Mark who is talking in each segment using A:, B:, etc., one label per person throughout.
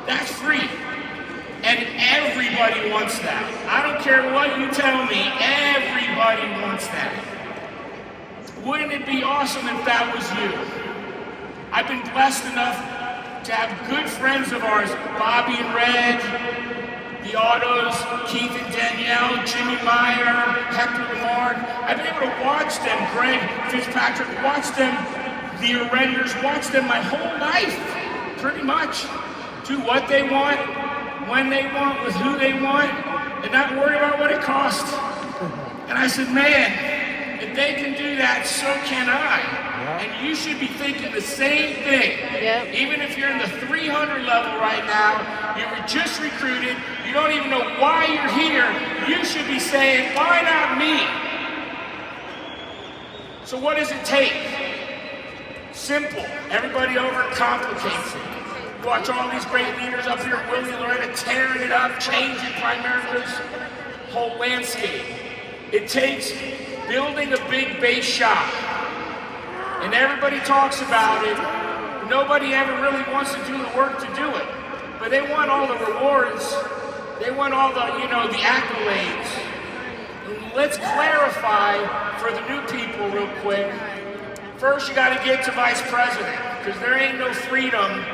A: That's free. And everybody wants that. I don't care what you tell me, everybody wants that. Wouldn't it be awesome if that was you? I've been blessed enough to have good friends of ours, Bobby and Red, the Autos, Keith and Danielle, Jimmy Meyer, Hector Lamar. I've been able to watch them, Greg Fitzpatrick, watch them, the Renders, watch them my whole life, pretty much. Do what they want, when they want, with who they want, and not worry about what it costs. And I said, man, if they can do that, so can I. And you should be thinking the same thing.
B: Yep.
A: Even if you're in the 300 level right now, you were just recruited, you don't even know why you're here, you should be saying, why not me? So what does it take? Simple. Everybody overcomplicates it. Watch all these great leaders up here, Willie and Loretta, tearing it up, changing Primerica's whole landscape. It takes building a big base shop. And everybody talks about it. Nobody ever really wants to do the work to do it. But they want all the rewards. They want all the, the accolades. And let's clarify for the new people real quick. First, you got to get to vice president, because there ain't no freedom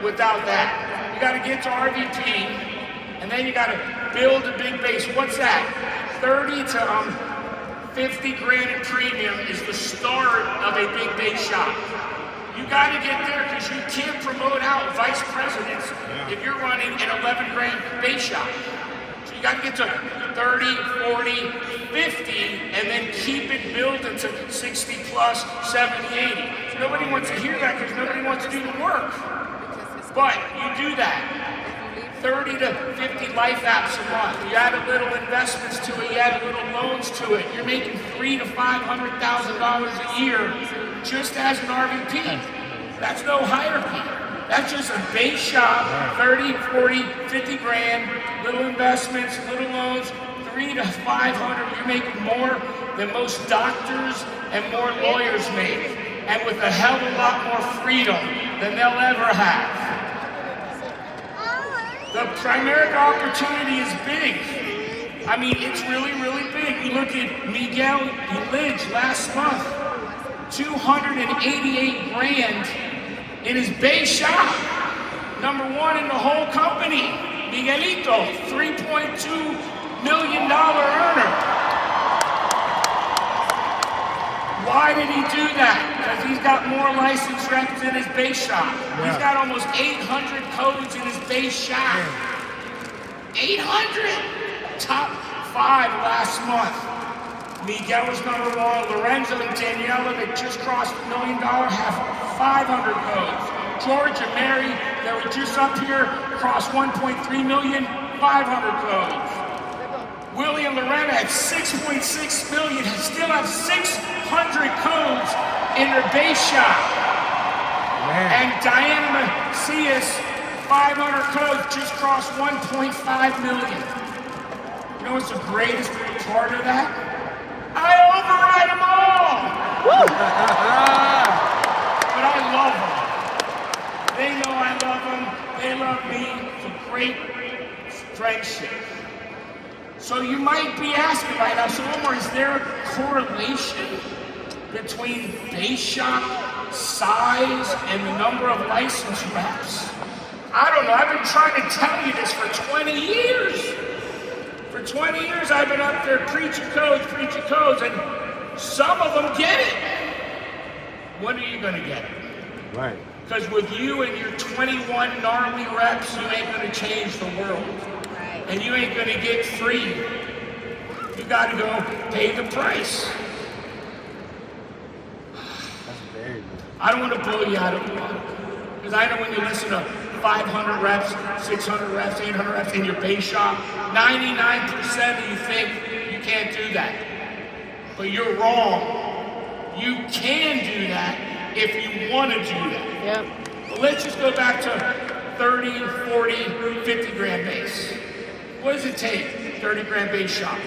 A: without that. You got to get to RVP, and then you got to build a big base. What's that? 30 to 50 grand in premium is the start of a big base shop. You got to get there, because you can't promote out vice presidents if you're running an 11 grand base shop. So you got to get to 30, 40, 50, and then keep it building to 60 plus, 70, 80. Nobody wants to hear that, because nobody wants to do the work. But you do that. 30 to 50 life apps a month. You add a little investments to it, you add a little loans to it. You're making $300,000 to $500,000 a year just as an RVP. That's no hierarchy. That's just a base shop, 30, 40, 50 grand, little investments, little loans, 300 to 500. You're making more than most doctors and more lawyers make, and with a hell of a lot more freedom than they'll ever have. The Primerica opportunity is big. I mean, it's really, really big. You look at Miguel Lidge last month, 288 grand in his base shop. Number one in the whole company. Miguelito, $3.2 million earner. Why did he do that? Because he's got more licensed reps in his base shop. He's got almost 800 codes in his base shop. 800! Top 5 last month. Miguel was number 1. Lorenzo and Daniela, that just crossed $1 million, have 500 codes. George and Mary, that were just up here, crossed 1.3 million, 500 codes. Willie and Loretta at 6.6 million, still have 600 codes in their base shop. Man. And Diana Macias, 500 codes, just crossed 1.5 million. You know what's the greatest part of that? I override them all! But I love them. They know I love them. They love me. It's a great friendship. So you might be asking right now, so Omar, is there a correlation between base shop size and the number of licensed reps? I don't know. I've been trying to tell you this for 20 years. For 20 years, I've been up there preaching codes, and some of them get it. When are you going to get it?
C: Right.
A: Because with you and your 21 gnarly reps, you ain't going to change the world. And you ain't gonna get free. You gotta go pay the price.
C: That's very good.
A: I don't want to blow you out of the water. Because I know when you listen to 500 reps, 600 reps, 800 reps in your base shop, 99% of you think you can't do that. But you're wrong. You can do that if you want to do that.
B: Yep.
A: But let's just go back to 30, 40, 50 grand base. What does it take, 30 grand base shop?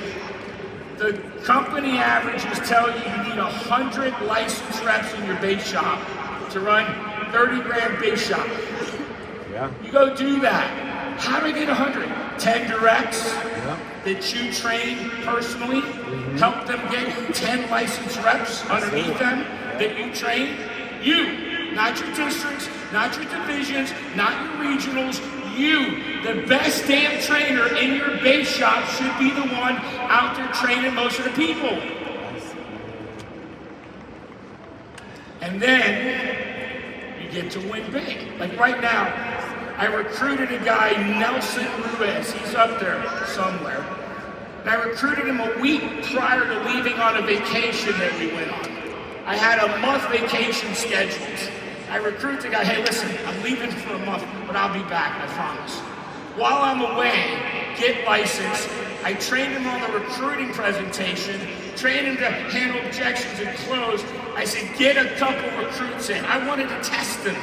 A: The company averages tell you you need 100 licensed reps in your base shop to run 30 grand base shop.
C: Yeah. Yeah.
A: You go do that. How do I get 100? 10 directs
C: Yeah.
A: that you train personally, help them get 10 licensed reps underneath them that you train. You, not your districts, not your divisions, not your regionals. You, the best damn trainer in your base shop, should be the one out there training most of the people. And then you get to win big. Like right now, I recruited a guy, Nelson Ruiz. He's up there somewhere. And I recruited him a week prior to leaving on a vacation that we went on. I had a month vacation scheduled. I recruit the guy, hey listen, I'm leaving for a month, but I'll be back, I promise. While I'm away, get licensed. I trained him on the recruiting presentation, trained him to handle objections and close. I said, get a couple recruits in. I wanted to test him.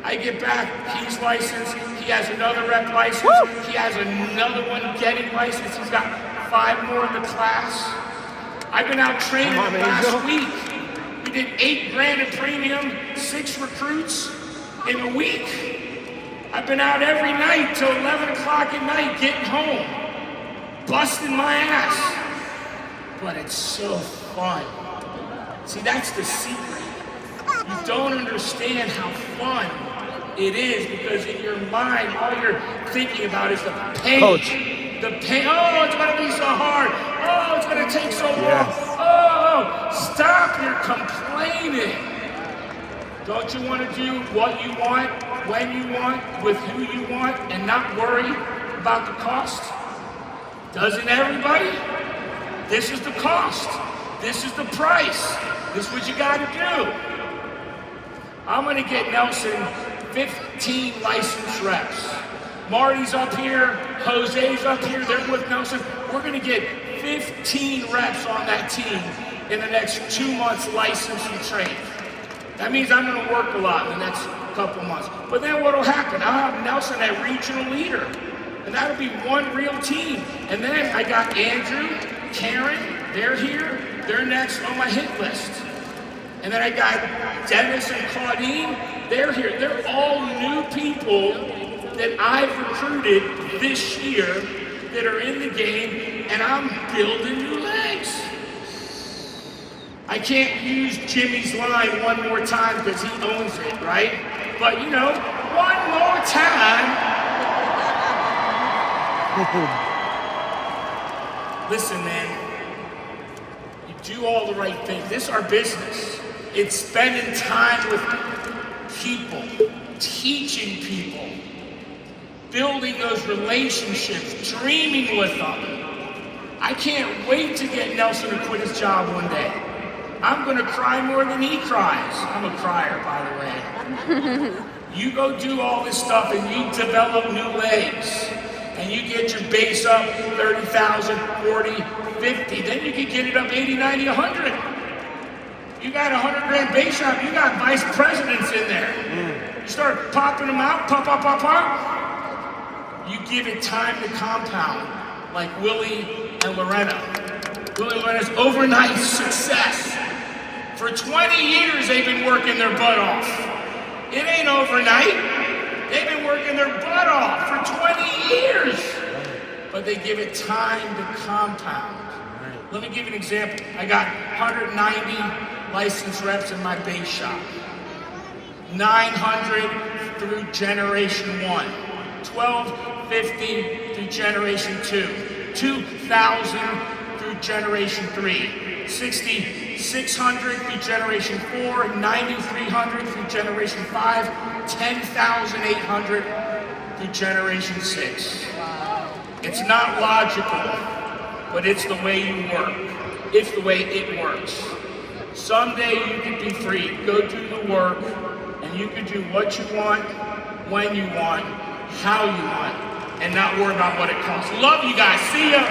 A: I get back, he's licensed, he has another rep license, he has another one getting licensed, he's got 5 more in the class. I've been out training him last week. We did $8,000 in premium, 6 recruits in a week. I've been out every night till 11 o'clock at night, getting home, busting my ass. But it's so fun. See, that's the secret. You don't understand how fun it is because in your mind, all you're thinking about is the pain.
C: Coach.
A: The pain. Oh, it's gonna be so hard. Oh, it's gonna take so long.
C: Yes.
A: Oh, stop your complaining. Don't you want to do what you want, when you want, with who you want, and not worry about the cost? Doesn't everybody? This is the cost. This is the price. This is what you gotta do. I'm gonna get Nelson 15 licensed reps. Marty's up here, Jose's up here, they're with Nelson. We're gonna get 15 reps on that team in the next 2 months licensed and trained. That means I'm gonna work a lot in the next couple months. But then what'll happen? I'll have Nelson at regional leader, and that'll be one real team. And then I got Andrew, Karen, they're here, they're next on my hit list. And then I got Dennis and Claudine, they're here. They're all new people that I've recruited this year that are in the game, and I'm building new legs. I can't use Jimmy's line one more time because he owns it, right? But you know, one more time. Listen, man, you do all the right things. This is our business. It's spending time with people, teaching people, building those relationships, dreaming with them. I can't wait to get Nelson to quit his job one day. I'm gonna cry more than he cries. I'm a crier, by the way. You go do all this stuff and you develop new legs and you get your base up 30,000, 40, 50, then you can get it up 80, 90, 100. You got $100,000 base shop, you got vice presidents in there. You start popping them out, pop, pop, pop, pop. You give it time to compound, like Willie and Lorena. Willie and Lorena's overnight success. For 20 years, they've been working their butt off. It ain't overnight. They've been working their butt off for 20 years. But they give it time to compound. Let me give you an example. I got 190 licensed reps in my base shop. 900 through generation 1. 1250 through generation 2. 2,000 through generation 3. 6,600 through generation 4. 9,300 through generation 5. 10,800 through generation 6. It's not logical, but it's the way you work. It's the way it works. Someday you can be free, go do the work, and you can do what you want, when you want, how you want, and not worry about what it costs. Love you guys, see ya!